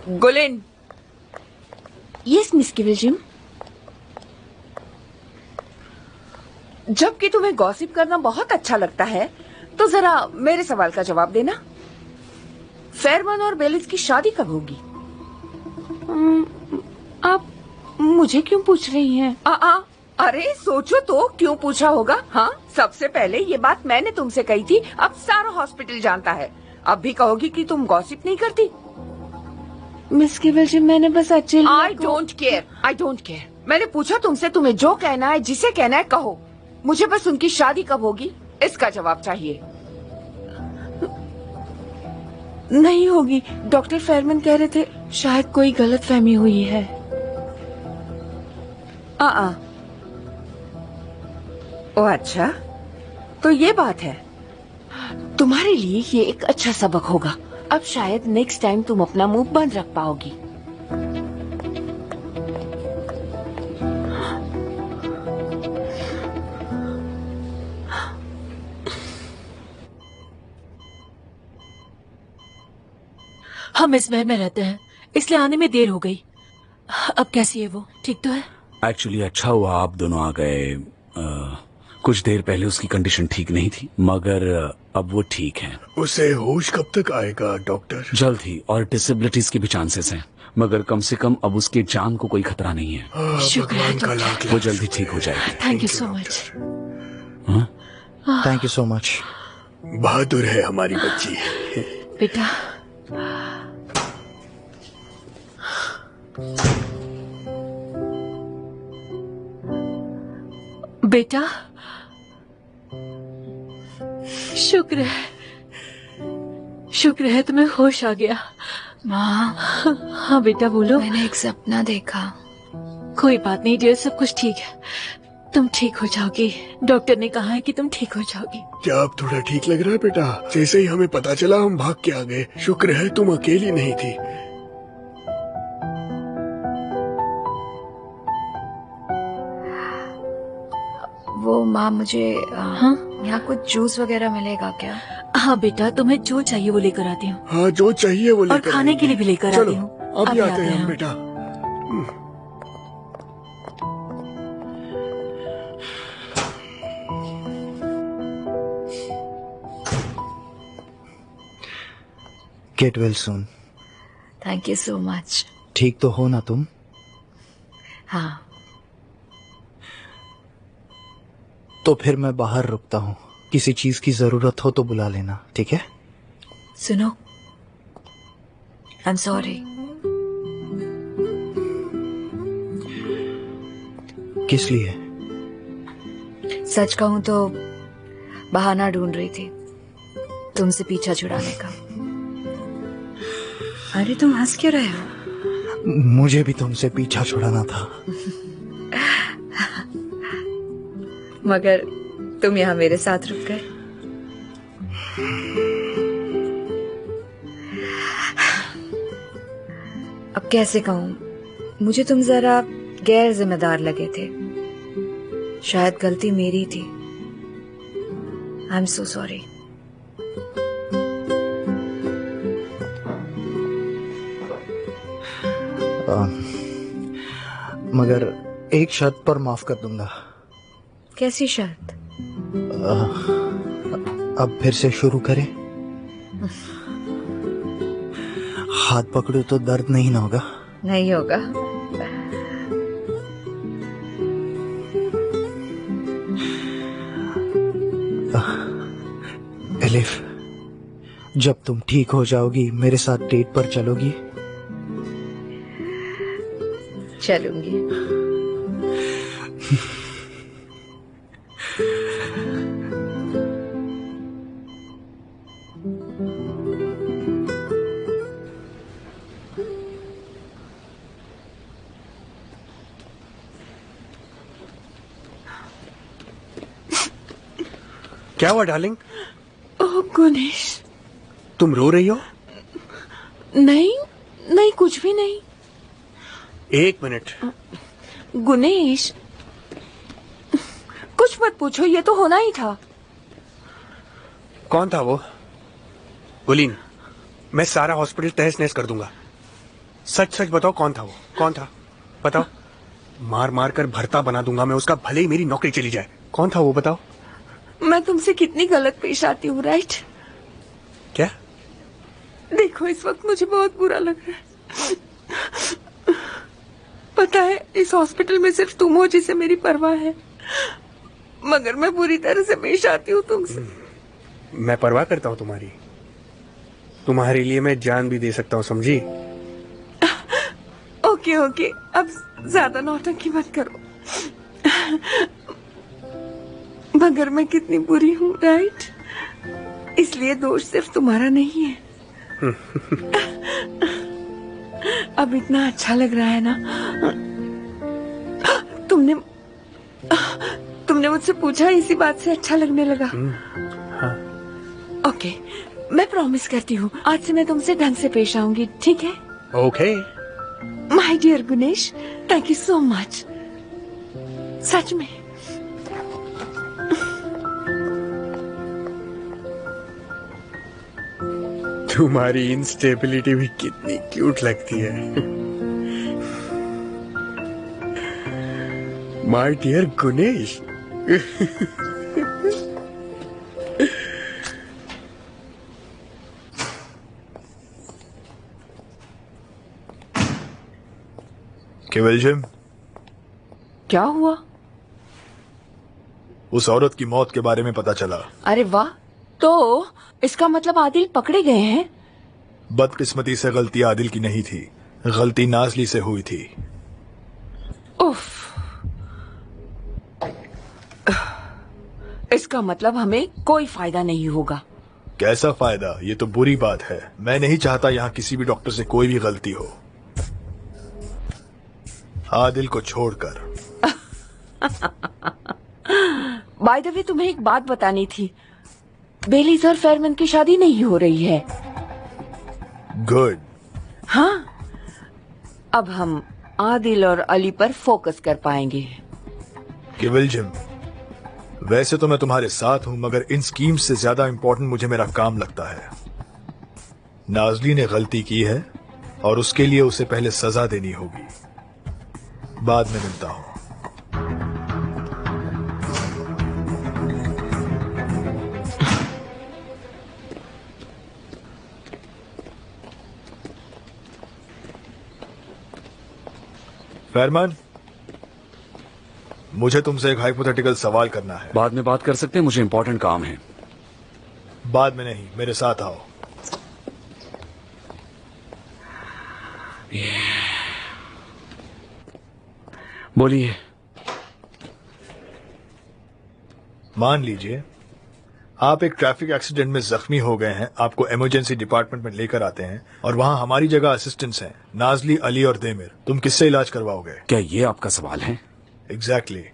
गुलिन। Yes miss किविलजिम। जबकि तुम्हें gossip करना बहुत अच्छा लगता है, तो जरा मेरे सवाल का जवाब देना। फेरमन और बेलिस की शादी कब होगी? आप मुझे क्यों पूछ रही हैं? अरे सोचो तो, क्यों पूछा होगा? हाँ, सबसे पहले ये बात मैंने तुमसे कही थी, अब सारा हॉस्पिटल जानता है। अब भी कहोगी कि तुम गॉसिप नहीं करती? मिस किविलजिम, मैंने बस एक्चुअली आई डोंट केयर। मैंने पूछा तुमसे, तुम्हें जो कहना है, जिसे कहना है कहो। मुझे बस उनकी शादी कब होगी इसका जवाब चाहिए। नहीं होगी। डॉक्टर फेरमन कह रहे थे शायद कोई गलतफहमी हुई है। ओ अच्छा, तो ये बात है। तुम्हारे लिए ये एक अच्छा सबक होगा। अब शायद नेक्स्ट टाइम तुम अपना मुंह बंद रख पाओगी। हम इस महल में रहते हैं, इसलिए आने में देर हो गई। अब कैसी है वो? ठीक तो है? एक्चुअली अच्छा हुआ आप दोनों आ गए। कुछ देर पहले उसकी कंडीशन ठीक नहीं थी, मगर अब वो ठीक है। उसे होश कब तक आएगा डॉक्टर? जल्द ही, और डिसेबिलिटीज के भी चांसेस हैं, मगर कम से कम अब उसके जान को कोई खतरा नहीं है। शुक्र है वो जल्दी ठीक हो जाएगी। Thank you so much. Thank you so much. बहादुर है हमारी बच्ची। बेटा, बेटा, शुक्र है तुम्हें होश आ गया। माँ। हाँ बेटा बोलो। मैंने एक सपना देखा। कोई बात नहीं डियर, सब कुछ ठीक है। तुम ठीक हो जाओगी। डॉक्टर ने कहा है कि तुम ठीक हो जाओगी। क्या अब थोड़ा ठीक लग रहा है बेटा? जैसे ही हमें पता चला हम भाग के आ गए। शुक्र है तुम अकेली नहीं थी। वो माँ, मुझे हाँ? यहाँ कुछ जूस वगैरह मिलेगा क्या? हाँ बेटा, तुम्हें जो चाहिए वो लेकर आती हूँ। हाँ, जो चाहिए वो और लेकर खाने के लिए भी लेकर आती हूँ। अभी आते हैं हम बेटा। Get well soon. Thank you so much. ठीक तो हो ना तुम? हाँ। तो फिर मैं बाहर रुकता हूँ। किसी चीज की जरूरत हो तो बुला लेना, ठीक है? सुनो, आई एम सॉरी। किस लिए? सच कहूँ तो बहाना ढूंढ रही थी तुमसे पीछा छुड़ाने का। अरे तुम हंस क्यों रहे हो? मुझे भी तुमसे पीछा छुड़ाना था। मगर तुम यहाँ मेरे साथ रुक गए। अब कैसे कहूँ, मुझे तुम जरा गैर जिम्मेदार लगे थे। शायद गलती मेरी थी। आई एम सो सॉरी। मगर एक शर्त पर माफ कर दूंगा। कैसी शर्त? अब फिर से शुरू करें? हाथ पकड़ो तो दर्द नहीं ना होगा? नहीं होगा। एलिफ, जब तुम ठीक हो जाओगी मेरे साथ डेट पर चलोगी? चलूंगी। क्या हुआ डार्लिंग? ओह गुनेश। तुम रो रही हो? नहीं कुछ भी नहीं। एक मिनट। गुनेश, कुछ मत पूछो, ये तो होना ही था। कौन था वो? गुलीन, मैं सारा हॉस्पिटल तहस नहस कर दूंगा। सच सच बताओ, कौन था वो? कौन था? बताओ। मार मार कर भरता बना दूंगा मैं उसका, भले ही मेरी नौकरी चली जाए। कौन था वो, बताओ। मैं तुमसे कितनी गलत पेश आती हूँ, राइट? क्या? देखो इस वक्त मुझे बहुत बुरा लग रहा है। पता है इस हॉस्पिटल में सिर्फ तुम हो जिसे मेरी परवाह है, मगर मैं बुरी तरह से पेश आती हूँ तुमसे। मैं परवाह करता हूँ तुम्हारी? तुम्हारे लिए मैं जान भी दे सकता हूँ, समझी? ओके ओके, अब ज्यादा नौटंकी मत करो। मगर मैं कितनी बुरी हूँ, राइट? इसलिए दोष सिर्फ तुम्हारा नहीं है। अब इतना अच्छा लग रहा है ना? तुमने मुझसे पूछा, इसी बात से अच्छा लगने लगा। हाँ। ओके, मैं प्रॉमिस करती हूँ आज से मैं तुमसे ढंग से पेश आऊंगी, ठीक है? Okay. My dear Gunesh, thank you so much. सच में। तुम्हारी इंस्टेबिलिटी भी कितनी क्यूट लगती है। My dear Guinness. केवलजिम, क्या हुआ? उस औरत की मौत के बारे में पता चला। अरे वाह, तो इसका मतलब आदिल पकड़े गए हैं? बदकिस्मती से गलती आदिल की नहीं थी, गलती नाजली से हुई थी। उफ। इसका मतलब हमें कोई फायदा नहीं होगा। कैसा फायदा? ये तो बुरी बात है। मैं नहीं चाहता यहाँ किसी भी डॉक्टर से कोई भी गलती हो, आदिल को छोड़कर। बाय द वे, तुम्हें एक बात बतानी थी। बेलीज और फेरमैन की शादी नहीं हो रही है। गुड। हाँ, अब हम आदिल और अली पर फोकस कर पाएंगे। केवलजिम, वैसे तो मैं तुम्हारे साथ हूं, मगर इन स्कीम्स से ज्यादा इंपॉर्टेंट मुझे मेरा काम लगता है। नाजली ने गलती की है और उसके लिए उसे पहले सजा देनी होगी। बाद में मिलता हूं। फेरमैन, मुझे तुमसे एक हाइपोथेटिकल सवाल करना है। बाद में बात कर सकते हैं, मुझे इंपॉर्टेंट काम है। बाद में नहीं, मेरे साथ आओ। बोलिए। मान लीजिए आप एक ट्रैफिक एक्सीडेंट में जख्मी हो गए हैं, आपको इमरजेंसी डिपार्टमेंट में लेकर आते हैं और वहां हमारी जगह असिस्टेंट्स हैं, नाजली, अली और देमिर। तुम किससे इलाज करवाओगे? क्या ये आपका सवाल है? एग्जैक्टली।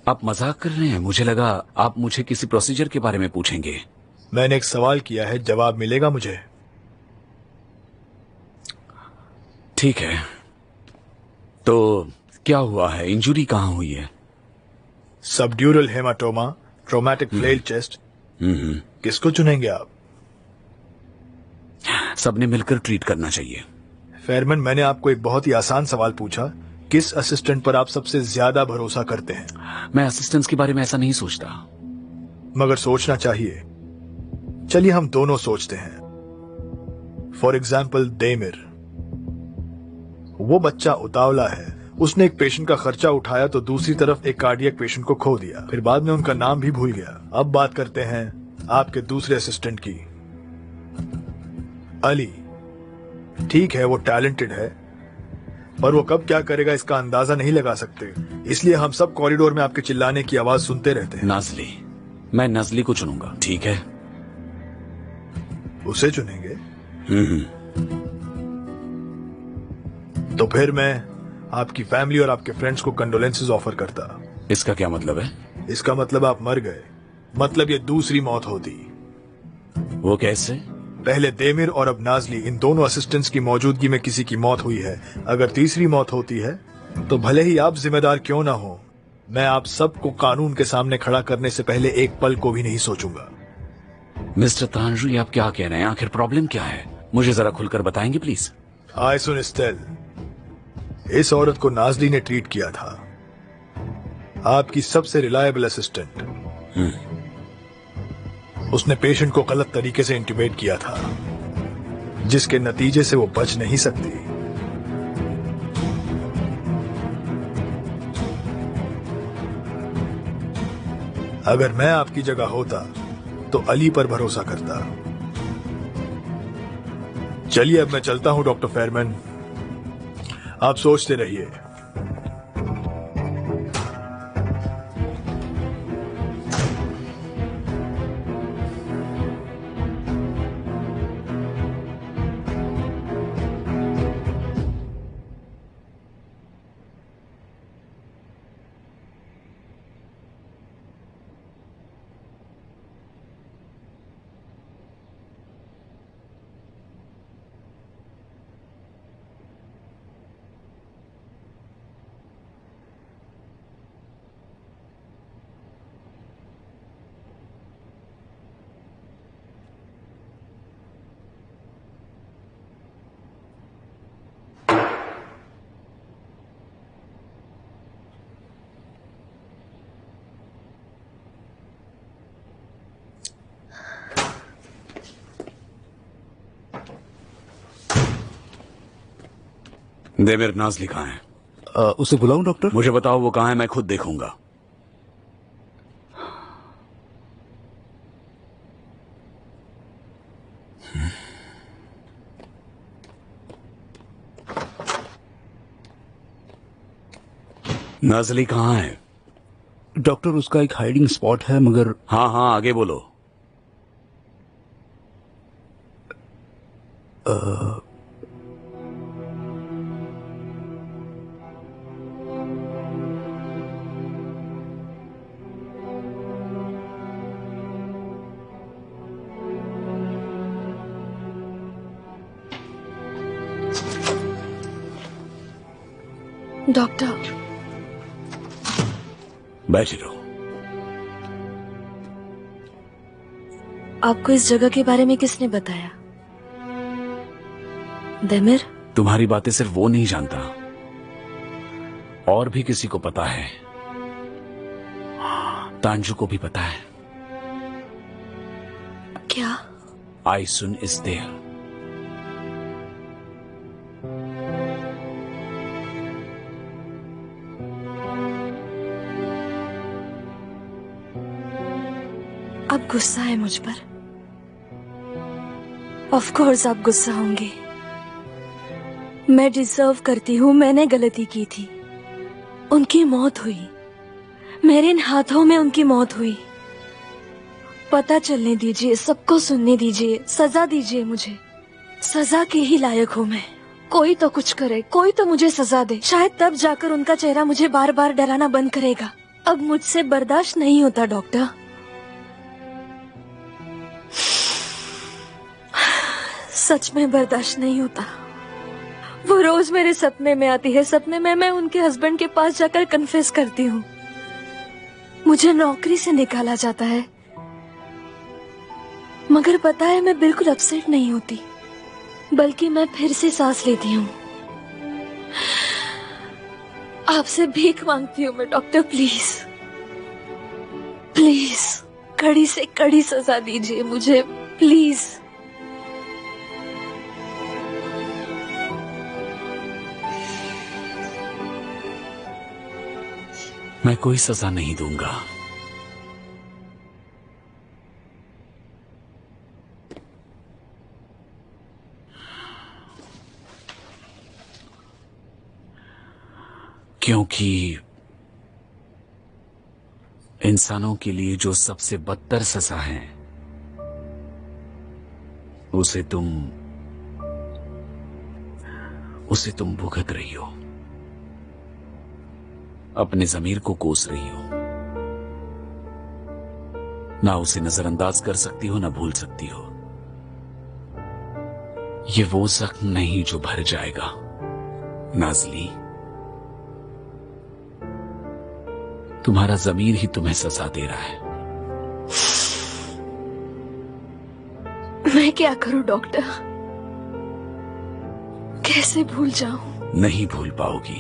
आप मजाक कर रहे हैं? मुझे लगा आप मुझे किसी प्रोसीजर के बारे में पूछेंगे। मैंने एक सवाल किया है, जवाब मिलेगा मुझे? ठीक है, तो क्या हुआ है? इंजुरी कहाँ हुई है? Subdural haematoma, traumatic flail chest. किसको चुनेंगे आप? सबने मिलकर ट्रीट करना चाहिए। फेरमैन, मैंने आपको एक बहुत ही आसान सवाल पूछा, किस असिस्टेंट पर आप सबसे ज्यादा भरोसा करते हैं? मैं असिस्टेंट्स के बारे में ऐसा नहीं सोचता। मगर सोचना चाहिए। चलिए हम दोनों सोचते हैं। फॉर एग्जाम्पल देमिर, वो बच्चा उतावला है, उसने एक पेशेंट का खर्चा उठाया तो दूसरी तरफ एक कार्डियक पेशेंट को खो दिया, फिर बाद में उनका नाम भी भूल गया। अब बात करते हैं आपके दूसरे असिस्टेंट की, अली। ठीक है, वो टैलेंटेड है, पर वो कब क्या करेगा इसका अंदाजा नहीं लगा सकते, इसलिए हम सब कॉरिडोर में आपके चिल्लाने की आवाज सुनते रहते हैं। नाजली, मैं नाजली को चुनूंगा। ठीक है, उसे चुनेंगे? तो फिर मैं आपकी फैमिली और आपके फ्रेंड्स को कंडोलेंसेस ऑफर करता। इसका क्या मतलब है? इसका मतलब आप मर गए, मतलब ये दूसरी मौत होती। वो कैसे? पहले देमिर और अब नाजली, इन दोनों असिस्टेंट्स की मौजूदगी में किसी की मौत हुई है। अगर तीसरी मौत होती है तो भले ही आप जिम्मेदार क्यों ना हो, मैं आप सबको कानून के सामने खड़ा करने से पहले एक पल को भी नहीं सोचूंगा। मिस्टर तांजू, आप क्या कह रहे हैं? आखिर प्रॉब्लम क्या है? मुझे जरा खुलकर बताएंगे प्लीज। आय सुन स्टेल, इस औरत को नाजली ने ट्रीट किया था, आपकी सबसे रिलायबल असिस्टेंट। उसने पेशेंट को गलत तरीके से इंट्यूबेट किया था, जिसके नतीजे से वो बच नहीं सकती। अगर मैं आपकी जगह होता तो अली पर भरोसा करता। चलिए अब मैं चलता हूं डॉक्टर फेयरमैन, आप सोचते रहिए। देमिर, नाज़ली कहाँ है? उसे बुलाऊं डॉक्टर? मुझे बताओ वो कहाँ है, मैं खुद देखूंगा। नाज़ली कहाँ है? डॉक्टर उसका एक हाइडिंग स्पॉट है, मगर हाँ हाँ आगे बोलो। डॉक्टर, बैठे रहो। आपको इस जगह के बारे में किसने बताया? देमिर? तुम्हारी बातें सिर्फ वो नहीं जानता, और भी किसी को पता है। तांजू को भी पता है। क्या? आइसुन इज देयर। आप गुस्सा है मुझ पर? ऑफ कोर्स आप गुस्सा होंगे। मैं डिजर्व करती हूँ, मैंने गलती की थी। उनकी मौत हुई, मेरे इन हाथों में उनकी मौत हुई। पता चलने दीजिए, सबको सुनने दीजिए, सजा दीजिए मुझे। सजा के ही लायक हूँ मैं। कोई तो कुछ करे, कोई तो मुझे सजा दे। शायद तब जाकर उनका चेहरा मुझे बार बार डराना बंद करेगा। अब मुझसे बर्दाश्त नहीं होता डॉक्टर। सच में बर्दाश्त नहीं होता। वो रोज मेरे सपने में आती है। सपने में मैं उनके हस्बैंड के पास जाकर कन्फेस करती हूँ। मुझे नौकरी से निकाला जाता है, मगर पता है मैं बिल्कुल अपसेट नहीं होती, बल्कि मैं फिर से सांस लेती हूँ। आपसे भीख मांगती हूँ मैं डॉक्टर, प्लीज प्लीज कड़ी से कड़ी सजा दीजिए मुझे, प्लीज। मैं कोई सजा नहीं दूंगा। क्योंकि इंसानों के लिए जो सबसे बदतर सजा है, उसे तुम भुगत रही हो। अपने जमीर को कोस रही हो। ना उसे नजरअंदाज कर सकती हो, ना भूल सकती हो। ये वो जख्म नहीं जो भर जाएगा नाज़ली। तुम्हारा जमीर ही तुम्हें सजा दे रहा है। मैं क्या करूं डॉक्टर, कैसे भूल जाऊं? नहीं भूल पाओगी,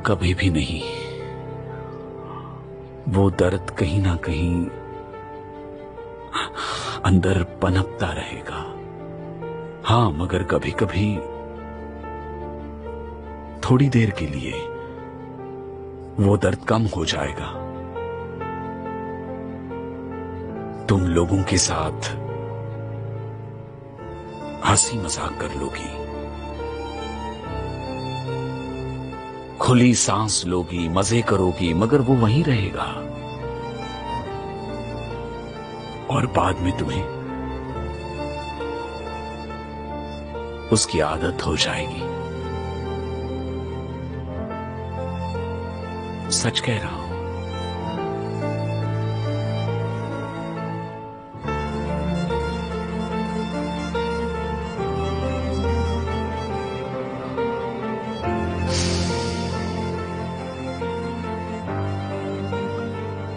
कभी भी नहीं। वो दर्द कहीं ना कहीं अंदर पनपता रहेगा। हाँ, मगर कभी कभी थोड़ी देर के लिए वो दर्द कम हो जाएगा। तुम लोगों के साथ हंसी मजाक कर लोगी, खुली सांस लोगी, मजे करोगी, मगर वो वहीं रहेगा और बाद में तुम्हें उसकी आदत हो जाएगी। सच कह रहा हूं।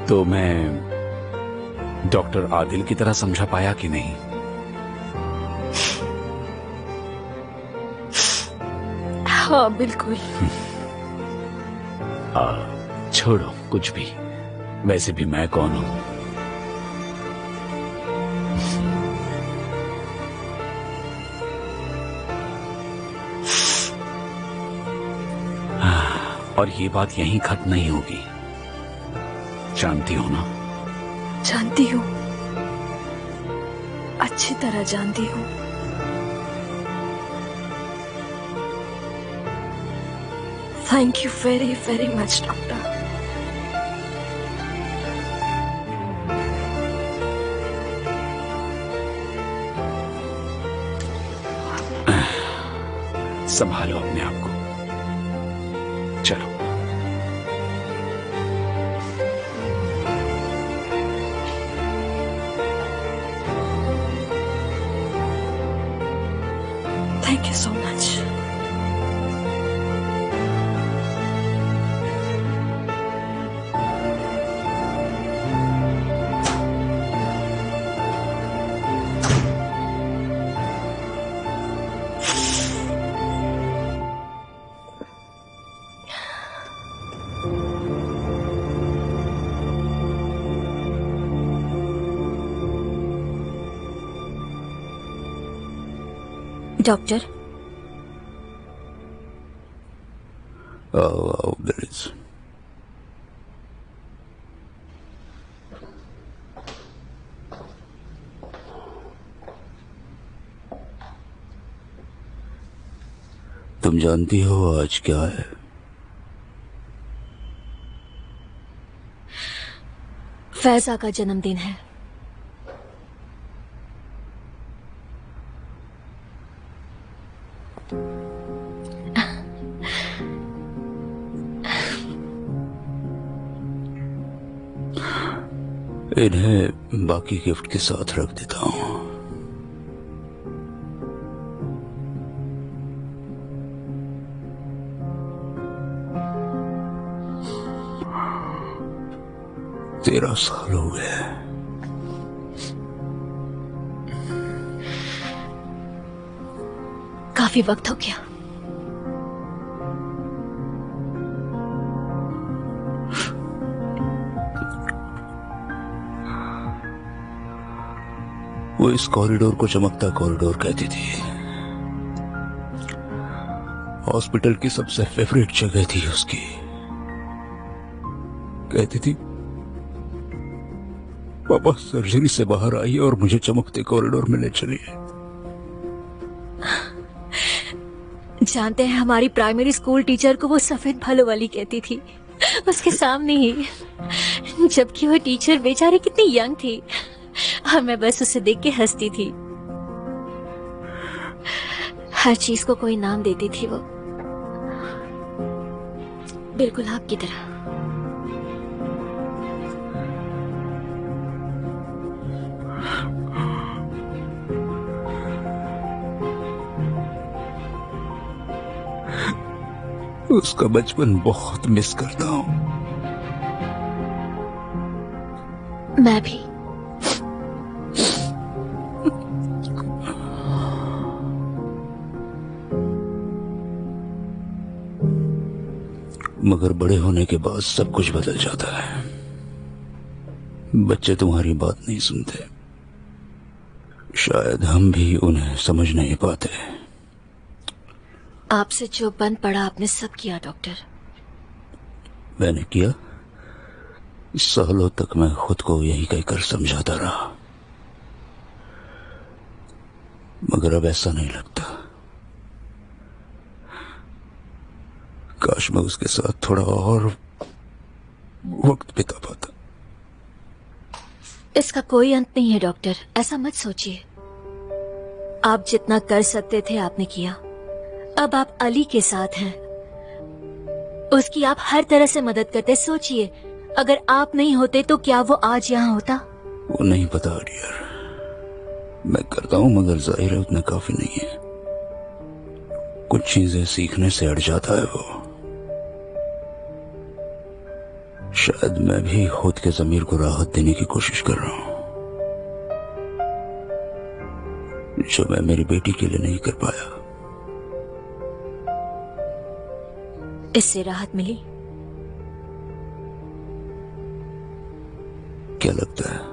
तो मैं डॉक्टर आदिल की तरह समझा पाया कि नहीं? हाँ बिल्कुल। छोड़ो कुछ भी, वैसे भी मैं कौन हूं? और ये बात यहीं खत्म नहीं होगी, जानती हो ना? जानती हूँ, अच्छी तरह जानती हूँ। Thank you very very much doctor. संभालो अपने आप को, चलो। Thank you so much. Doctor, there is. तुम जानती हो आज क्या है? फैजा का जन्मदिन है। इन्हें बाकी गिफ्ट के साथ रख देता हूं। तेरह साल हो गए। काफी वक्त हो गया। वो इस कॉरिडोर को चमकता कॉरिडोर कहती थी। हॉस्पिटल की सबसे फेवरेट जगह थी उसकी। कहती थी पापा सर्जरी से बाहर आइए और मुझे चमकते कॉरिडोर में ले चलिए। जानते हैं, हमारी प्राइमरी स्कूल टीचर को वो सफेद बालों वाली कहती थी, उसके सामने ही, जबकि वो टीचर बेचारी कितनी यंग थी और मैं बस उसे देख के हंसती थी। हर चीज को कोई नाम देती थी वो, बिल्कुल आपकी तरह। उसका बचपन बहुत मिस करता हूं। मैं भी। मगर बड़े होने के बाद सब कुछ बदल जाता है। बच्चे तुम्हारी बात नहीं सुनते, शायद हम भी उन्हें समझ नहीं पाते। आपसे जो बन पड़ा आपने सब किया डॉक्टर। मैंने किया? सालों तक मैं खुद को यही कहकर समझाता रहा, मगर अब ऐसा नहीं लगता। काश मैं उसके साथ थोड़ा और वक्त बिता पाता। इसका कोई अंत नहीं है डॉक्टर, ऐसा मत सोचिए। आप जितना कर सकते थे आपने किया। अब आप अली के साथ हैं, उसकी आप हर तरह से मदद करते। सोचिए, अगर आप नहीं होते तो क्या वो आज यहाँ होता? वो नहीं पता डियर, मैं करता हूँ मगर जाहिर है उतना काफी नहीं है। कुछ चीजें सीखने से अड़ जाता है वो। शायद मैं भी खुद के ज़मीर को राहत देने की कोशिश कर रहा हूं, जो मैं मेरी बेटी के लिए नहीं कर पाया। इससे राहत मिली? क्या लगता है?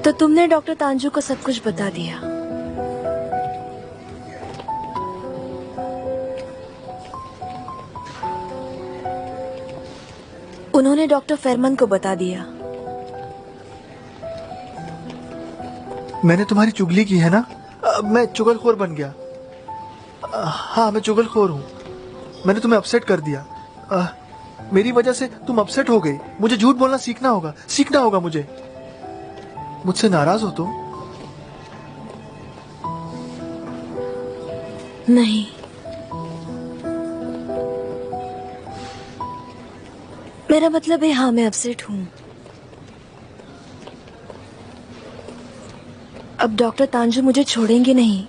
तो तुमने डॉक्टर तांजू को सब कुछ बता दिया? उन्होंने डॉक्टर फेरमन को बता दिया? मैंने तुम्हारी चुगली की है ना, मैं चुगलखोर बन गया। हाँ, मैं चुगलखोर हूँ। मैंने तुम्हें अपसेट कर दिया। मेरी वजह से तुम अपसेट हो गई। मुझे झूठ बोलना सीखना होगा मुझे। मुझसे नाराज हो तो? नहीं, मेरा मतलब है हाँ, मैं अपसेट हूँ। अब डॉक्टर तांजू मुझे छोड़ेंगे नहीं।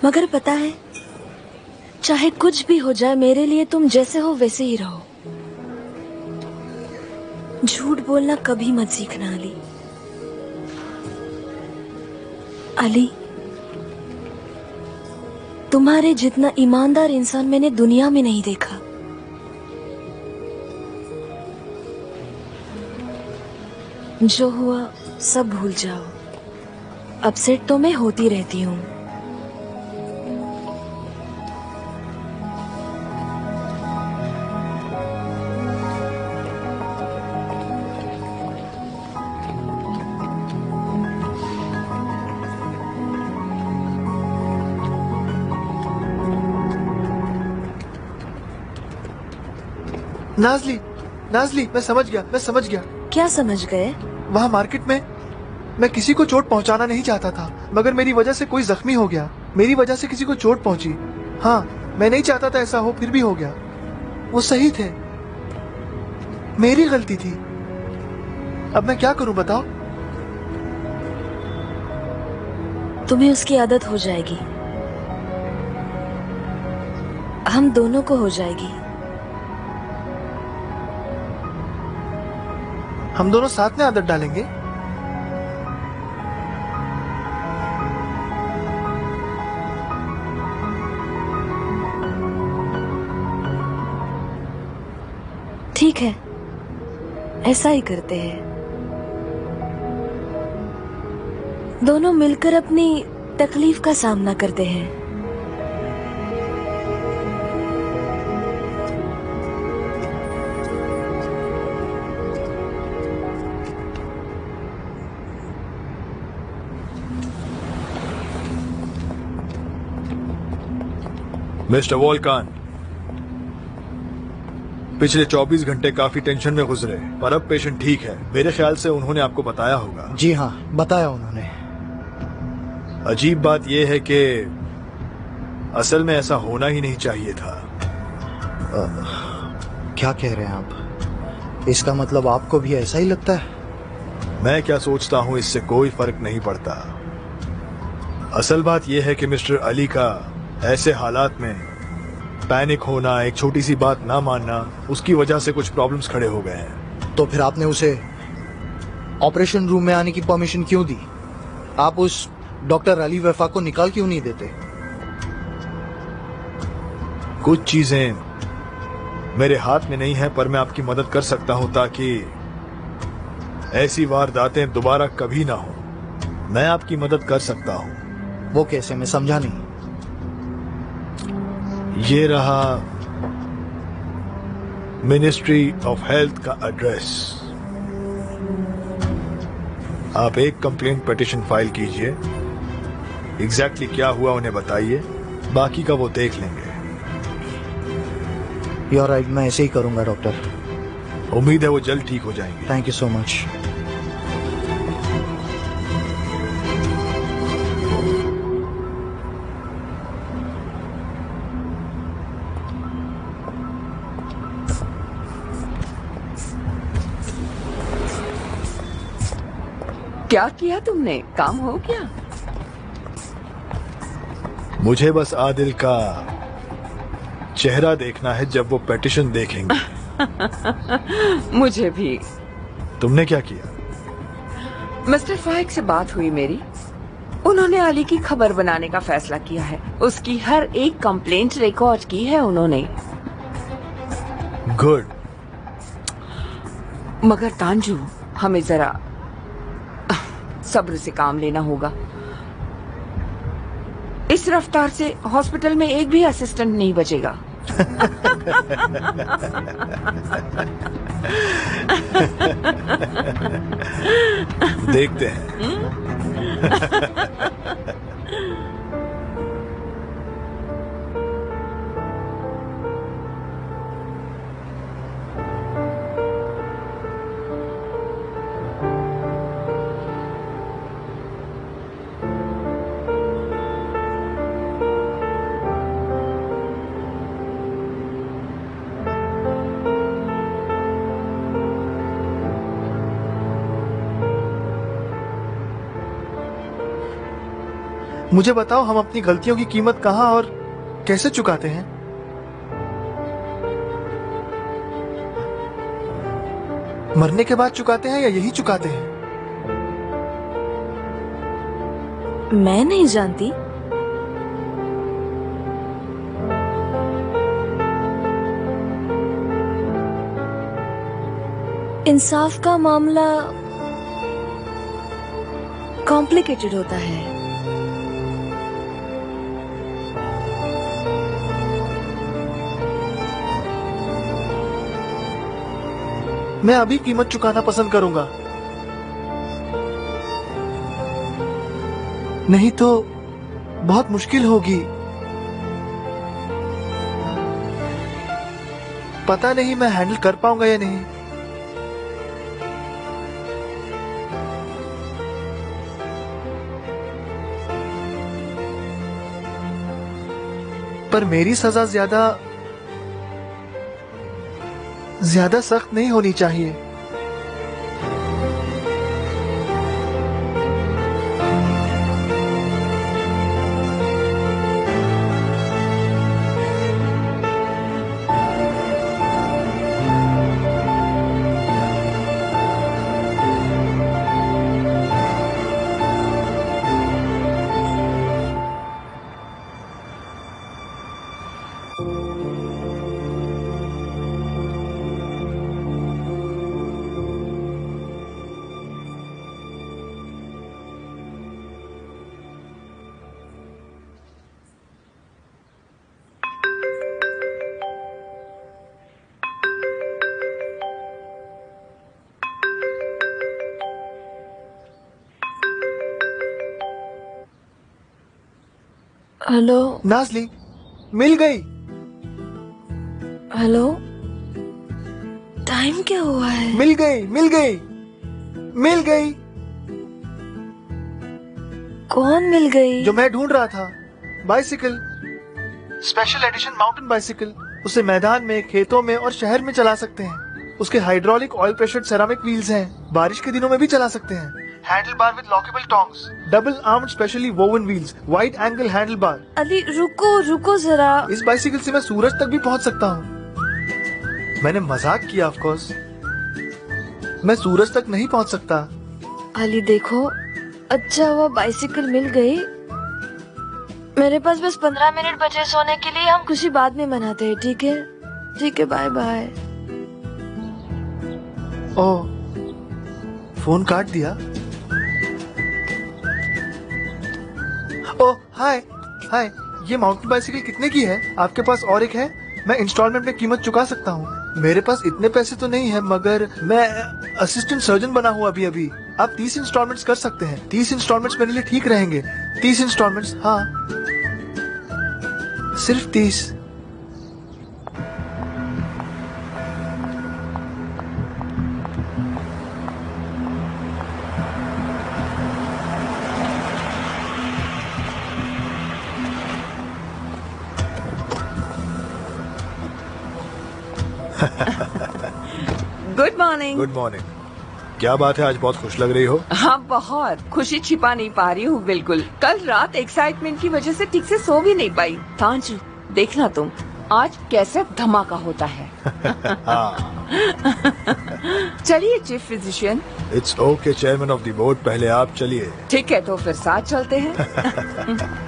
मगर पता है, चाहे कुछ भी हो जाए, मेरे लिए तुम जैसे हो वैसे ही रहो। झूठ बोलना कभी मत सीखना अली। अली, तुम्हारे जितना ईमानदार इंसान मैंने दुनिया में नहीं देखा। जो हुआ सब भूल जाओ। अपसेट तो मैं होती रहती हूँ। नाजली, मैं समझ गया। क्या समझ गए? वहाँ मार्केट में मैं किसी को चोट पहुँचाना नहीं चाहता था, मगर मेरी वजह से कोई जख्मी हो गया। मेरी वजह से किसी को चोट पहुँची। हाँ, मैं नहीं चाहता था ऐसा हो, फिर भी हो गया। वो सही थे, मेरी गलती थी। अब मैं क्या करूं बताओ? तुम्हें उसकी आदत हो जाएगी, हम दोनों को हो जाएगी। हम दोनों साथ में आदत डालेंगे। ठीक है, ऐसा ही करते हैं। दोनों मिलकर अपनी तकलीफ का सामना करते हैं। मिस्टर वोल्कान, पिछले 24 घंटे काफी टेंशन में गुजरे, पर अब पेशेंट ठीक है। मेरे ख्याल से उन्होंने आपको बताया होगा। जी हाँ, बताया उन्होंने। अजीब बात यह है कि असल में ऐसा होना ही नहीं चाहिए था। क्या कह रहे हैं आप? इसका मतलब आपको भी ऐसा ही लगता है? मैं क्या सोचता हूं इससे कोई फर्क नहीं पड़ता। असल बात यह है कि मिस्टर अली का ऐसे हालात में पैनिक होना, एक छोटी सी बात ना मानना, उसकी वजह से कुछ प्रॉब्लम्स खड़े हो गए हैं। तो फिर आपने उसे ऑपरेशन रूम में आने की परमिशन क्यों दी? आप उस डॉक्टर अली वफा को निकाल क्यों नहीं देते? कुछ चीजें मेरे हाथ में नहीं है, पर मैं आपकी मदद कर सकता हूं ताकि ऐसी वारदातें दोबारा कभी ना हो। मैं आपकी मदद कर सकता हूं। वो कैसे? मैं समझा नहीं। ये रहा मिनिस्ट्री ऑफ हेल्थ का एड्रेस। आप एक कंप्लेंट पिटीशन फाइल कीजिए, एग्जैक्टली क्या हुआ उन्हें बताइए, बाकी का वो देख लेंगे। You're right, मैं ऐसे ही करूंगा डॉक्टर। उम्मीद है वो जल्द ठीक हो जाएंगे। Thank you so much. क्या किया तुमने? काम हो गया? मुझे बस आदिल का चेहरा देखना है जब वो पेटिशन देखेंगे। मुझे भी। तुमने क्या किया? मिस्टर फाइक से बात हुई मेरी। उन्होंने अली की खबर बनाने का फैसला किया है। उसकी हर एक कंप्लेंट रिकॉर्ड की है उन्होंने। गुड। मगर तांजू, हमें जरा सब्र से काम लेना होगा। इस रफ्तार से हॉस्पिटल में एक भी असिस्टेंट नहीं बचेगा। देखते हैं। मुझे बताओ, हम अपनी गलतियों की कीमत कहाँ और कैसे चुकाते हैं? मरने के बाद चुकाते हैं या यही चुकाते हैं? मैं नहीं जानती। इंसाफ का मामला कॉम्प्लिकेटेड होता है। मैं अभी कीमत चुकाना पसंद करूंगा, नहीं तो बहुत मुश्किल होगी। पता नहीं मैं हैंडल कर पाऊंगा या नहीं। पर मेरी सजा ज्यादा सख्त नहीं होनी चाहिए। हेलो नाजली, मिल गई। हेलो, टाइम क्या हुआ है? मिल गई, मिल गई, मिल गई। कौन मिल गई? जो मैं ढूंढ रहा था, bicycle, special edition mountain bicycle. उसे मैदान में, खेतों में और शहर में चला सकते हैं। उसके hydraulic oil pressured ceramic wheels हैं। बारिश के दिनों में भी चला सकते हैं। Handle bar with lockable tongs, double armed specially woven wheels, wide angle handle बार। अली रुको रुको जरा। इस बाइसिकल से मैं सूरज तक भी पहुंच सकता हूँ। मैंने मजाक किया, ऑफ कोर्स। मैं सूरज तक नहीं पहुंच सकता। अली देखो, अच्छा हुआ बाइसिकल मिल गई। मेरे पास बस 15 मिनट बचे सोने के लिए। हम खुशी बाद में मनाते हैं, ठीक है? ठीक है, बाय बाय। ओह, फोन काट दिया। ओह, हाय हाय, ये माउंटेन बाइसिकल कितने की है? आपके पास और एक है? मैं इंस्टॉलमेंट में कीमत चुका सकता हूँ। मेरे पास इतने पैसे तो नहीं है, मगर मैं असिस्टेंट सर्जन बना हूँ अभी अभी। आप 30 इंस्टॉलमेंट्स कर सकते हैं। 30 इंस्टॉलमेंट्स मेरे लिए ठीक रहेंगे। 30 इंस्टॉलमेंट्स, हाँ, सिर्फ 30। Good morning. Good morning. क्या बात है, आज बहुत खुश लग रही हो। हाँ, बहुत खुशी छिपा नहीं पा रही हूँ बिल्कुल। कल रात एक्साइटमेंट की वजह से ठीक से सो भी नहीं पाई। तांजु, देखना तुम आज कैसे धमाका होता है। चलिए chief physician. It's okay chairman of the board, पहले आप चलिए। ठीक है, तो फिर साथ चलते हैं।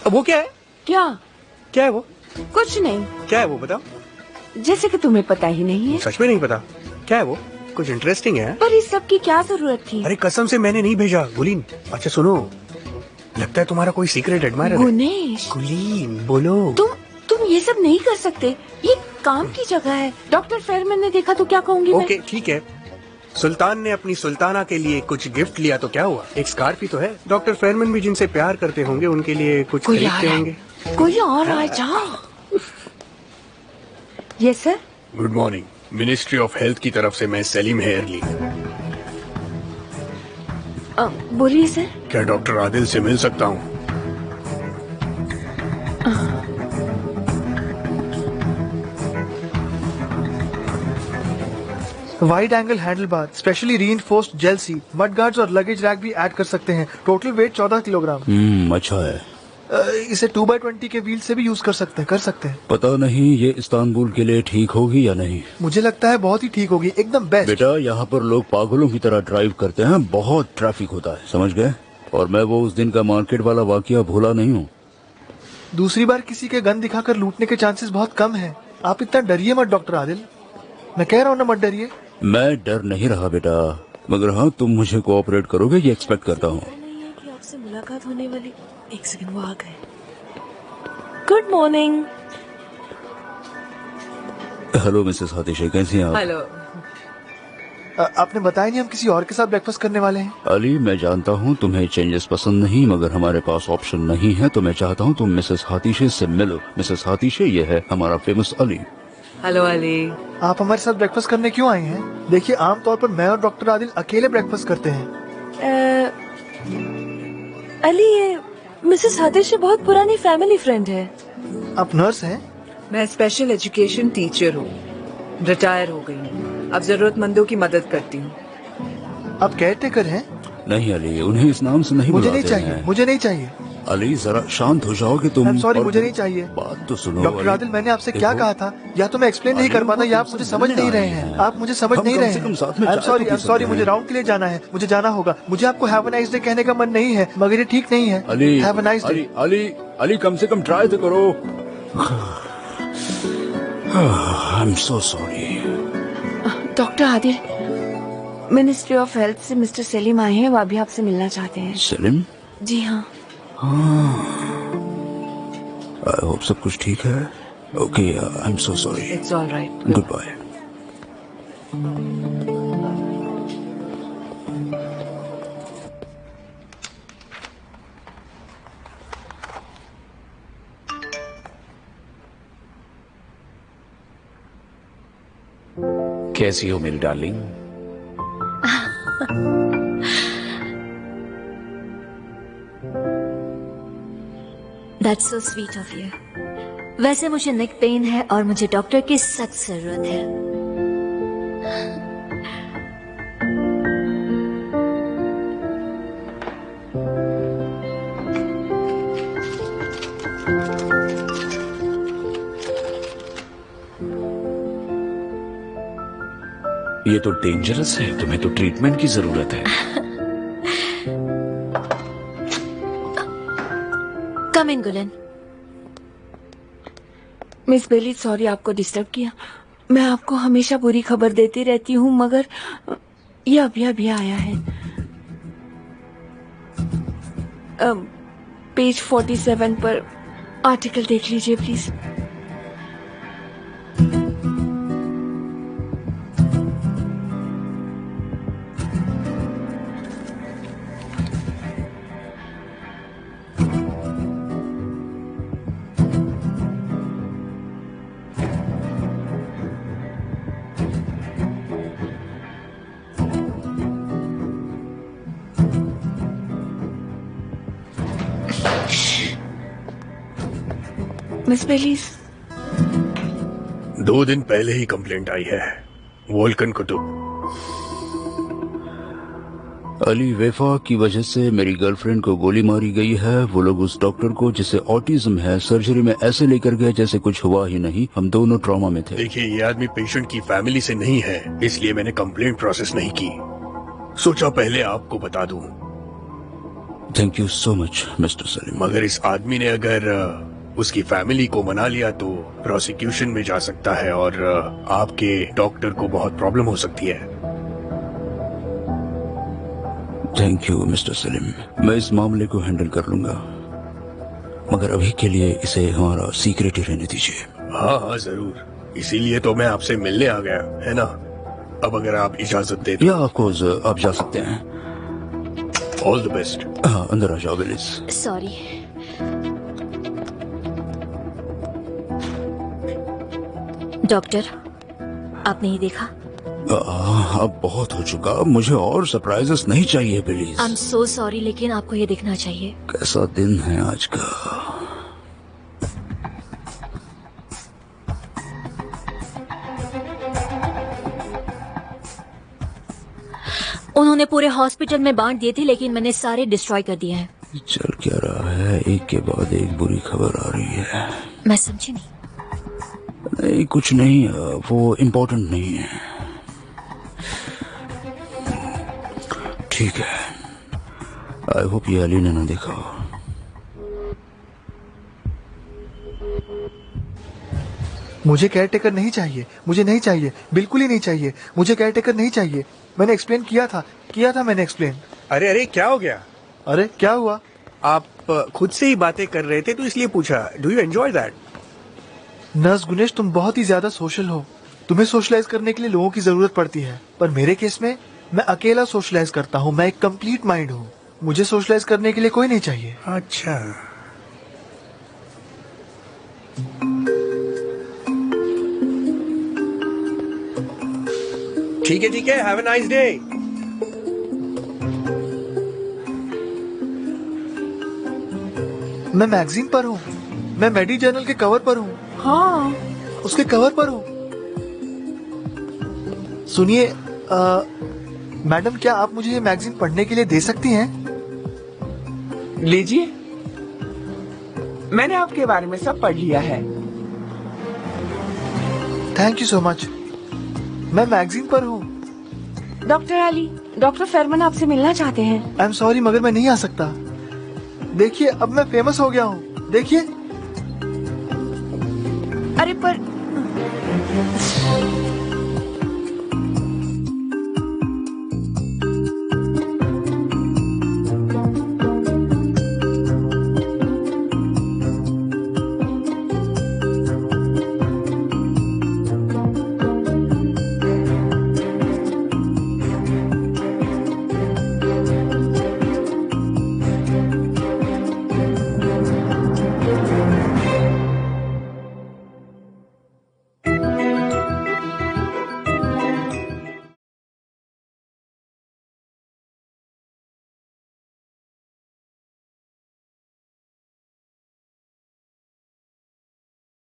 वो क्या है? क्या? क्या है वो? कुछ नहीं। क्या है वो, बताओ। जैसे कि तुम्हें पता ही नहीं है। सच में नहीं पता? क्या है वो? कुछ इंटरेस्टिंग है? पर इस सब की क्या जरूरत थी? अरे कसम से मैंने नहीं भेजा गुलीन। अच्छा सुनो, लगता है तुम्हारा कोई सीक्रेट एडमायरर है। गुनेश, गुलीन बोलो। तुम ये सब नहीं कर सकते। ये काम की जगह है। डॉक्टर फेरमैन ने देखा तो क्या कहूँगी मैं? ओके ठीक है। सुल्तान ने अपनी सुल्ताना के लिए कुछ गिफ्ट लिया तो क्या हुआ? एक स्कार्फ ही तो है। डॉक्टर फेरमैन भी जिनसे प्यार करते होंगे उनके लिए कुछ कोई खरीदते आ रहा होंगे। है। कोई और आ जाओ। Yes sir. Good morning. Ministry of health की तरफ से मैं सलीम हेयरली। बोलिए सर। क्या डॉक्टर आदिल से मिल सकता हूँ? Wide angle handle bar, specially reinforced gel seat, mud guards और लगेज रैक भी ऐड कर सकते हैं। Total weight 14 kilogram. अच्छा है। इसे 2x20 के व्हील से भी यूज कर सकते हैं। पता नहीं ये इस्तांबुल के लिए ठीक होगी या नहीं। मुझे लगता है बहुत ही ठीक होगी, एकदम बेस्ट। बेटा, यहाँ पर लोग पागलों की तरह ड्राइव करते हैं, बहुत ट्रैफिक होता है, समझ गए? और मैं वो उस दिन का मार्केट वाला वाकया भूला नहीं हूँ। दूसरी बार किसी के गन दिखाकर लूटने के चांसेस बहुत कम हैं। आप इतना डरिए मत डॉक्टर आदिल। मैं कह रहा हूँ ना, मत डरिए। मैं डर नहीं रहा बेटा, मगर हाँ, तुम मुझे कोऑपरेट करोगे ये एक्सपेक्ट करता हूँ। नहीं है कि आपसे मुलाकात होने वाली। एक सेकंड, वो आ गए। Good morning. हेलो मिसेस हातिशे, कैसी हैं आप? हेलो। आपने बताया नहीं हम किसी और के साथ ब्रेकफास्ट करने वाले हैं। अली, मैं जानता हूँ तुम्हें चेंजेस पसंद नहीं, मगर हमारे पास ऑप्शन नहीं है, तो मैं चाहता हूँ तुम मिसेस हातिशे से मिलो। मिसेस हातिशे, ये है हमारा फेमस अली। हेलो अली। आप हमारे साथ ब्रेकफास्ट करने क्यों आए हैं? देखिए, आमतौर पर मैं और डॉक्टर आदिल अकेले ब्रेकफास्ट करते हैं। अली, ये मिसेस हातिशे बहुत पुरानी फैमिली फ्रेंड है। आप नर्स हैं? मैं स्पेशल एजुकेशन टीचर हूँ, रिटायर हो गई हूँ। अब जरूरतमंदों की मदद करती हूँ। आप केयर टेकर हैं? नहीं अली, उन्हें इस नाम से नहीं मुझे नहीं बुलाते चाहिए, हैं। मुझे नहीं चाहिए। अली जरा शांत हो जाओगे तुम? सॉरी, और मुझे नहीं चाहिए। बात तो सुनो डॉक्टर अली। आदिल, मैंने आपसे क्या देखो, कहा था? या तो मैं एक्सप्लेन नहीं अली, कर पाता वो या आप तुमसे मुझे समझ मिलने नहीं रहे आए हैं। हैं। आप मुझे समझ हम नहीं कम रहे से हैं। कम साथ में आई एम चाय तो sorry, P I am sorry, सकते मुझे हैं। राउंड के लिए जाना है, मुझे जाना होगा। मुझे आपको हैव अ नाइस डे कहने का मन नहीं है, मगर ये ठीक नहीं है। Ali, have a nice day. Ali, Ali, Ali, कम से कम ट्राई तो करो। I am so sorry. Doctor Adil, ministry of health से मिस्टर सलीम आए हैं, वो अभी आपसे मिलना चाहते हैं। सलीम? जी हाँ। आई होप सब कुछ ठीक है। Okay, I am so sorry. It's all right. Good bye. कैसी हो मेरी darling? That's so sweet of you. वैसे मुझे नेक पेन है और मुझे डॉक्टर की सख्त जरूरत है। ये तो डेंजरस है, तुम्हें तो ट्रीटमेंट की जरूरत है। कम इन गुलन। मिस बेली, सॉरी आपको डिस्टर्ब किया। मैं आपको हमेशा बुरी खबर देती रहती हूँ, मगर ये अभी आया है। पेज 47 पर आर्टिकल देख लीजिए प्लीज। मिस बेलीज, 2 दिन पहले ही कंप्लेंट आई है। वोल्कन कुतुब। अली, वेफा की वजह से मेरी गर्लफ्रेंड को गोली मारी गई है। वो लोग उस डॉक्टर को जिसे ऑटिज्म है सर्जरी में ऐसे लेकर गए जैसे कुछ हुआ ही नहीं। हम दोनों ट्रॉमा में थे। देखिए, ये आदमी पेशेंट की फैमिली से नहीं है, इसलिए मैंने कंप्लेंट प्रोसेस नहीं की। सोचा पहले आपको बता दूं। Thank you so much mister Salim. मगर इस आदमी ने अगर उसकी फैमिली को मना लिया तो प्रोसिक्यूशन में जा सकता है और आपके डॉक्टर को बहुत प्रॉब्लम हो सकती है। थैंक यू मिस्टर सलीम, मैं इस मामले को हैंडल कर लूंगा, मगर अभी के लिए इसे हमारा सीक्रेट ही रहने दीजिए। हाँ हाँ जरूर, इसीलिए तो मैं आपसे मिलने आ गया, है ना? अब अगर आप इजाजत दे तो। या ऑफकोर्स आप जा सकते हैं। All the best. हाँ, अंदर आ जाओ प्लीज। सॉरी। डॉक्टर, आपने ही देखा? अब बहुत हो चुका, मुझे और सरप्राइजेस नहीं चाहिए please. I am so sorry, लेकिन आपको ये देखना चाहिए। कैसा दिन है आज का? उन्होंने पूरे हॉस्पिटल में बांट दिए थे, लेकिन मैंने सारे डिस्ट्रॉय कर दिए हैं। चल क्या रहा है? एक के बाद एक बुरी खबर आ रही है। मैं समझी नहीं। नहीं, कुछ नहीं, वो इम्पोर्टेंट नहीं है। ठीक है, आई होप ये अली ने ना देखा हो। मुझे केयरटेकर नहीं चाहिए, मुझे नहीं चाहिए, बिल्कुल ही नहीं चाहिए। मुझे केयरटेकर नहीं चाहिए। मैंने एक्सप्लेन किया था मैंने एक्सप्लेन। अरे अरे, क्या हो गया? अरे क्या हुआ? आप खुद से ही बातें कर रहे थे तो इसलिए पूछा। Do you enjoy that? Nurse Gunesh, तुम बहुत ही ज्यादा सोशल हो। तुम्हें सोशलाइज करने के लिए लोगों की जरूरत पड़ती है, पर मेरे केस में मैं अकेला सोशलाइज करता हूँ। मैं एक कंप्लीट माइंड हूँ। मुझे सोशलाइज करने के लिए कोई नहीं चाहिए। अच्छा, ठीक है, हैव अ नाइस डे। मैं मैगजीन पर हूँ, मैं मेडी जर्नल के कवर पर हूँ। हाँ, उसके कवर पर हूँ। सुनिए मैडम, क्या आप मुझे ये मैगजीन पढ़ने के लिए दे सकती हैं? लीजिए। मैंने आपके बारे में सब पढ़ लिया है। Thank you so much. मैं मैगजीन पर हूँ। डॉक्टर अली, डॉक्टर फेरमन आपसे मिलना चाहते हैं। आई एम सॉरी मगर मैं नहीं आ सकता। देखिए अब मैं फेमस हो गया हूँ। देखिए। अरे पर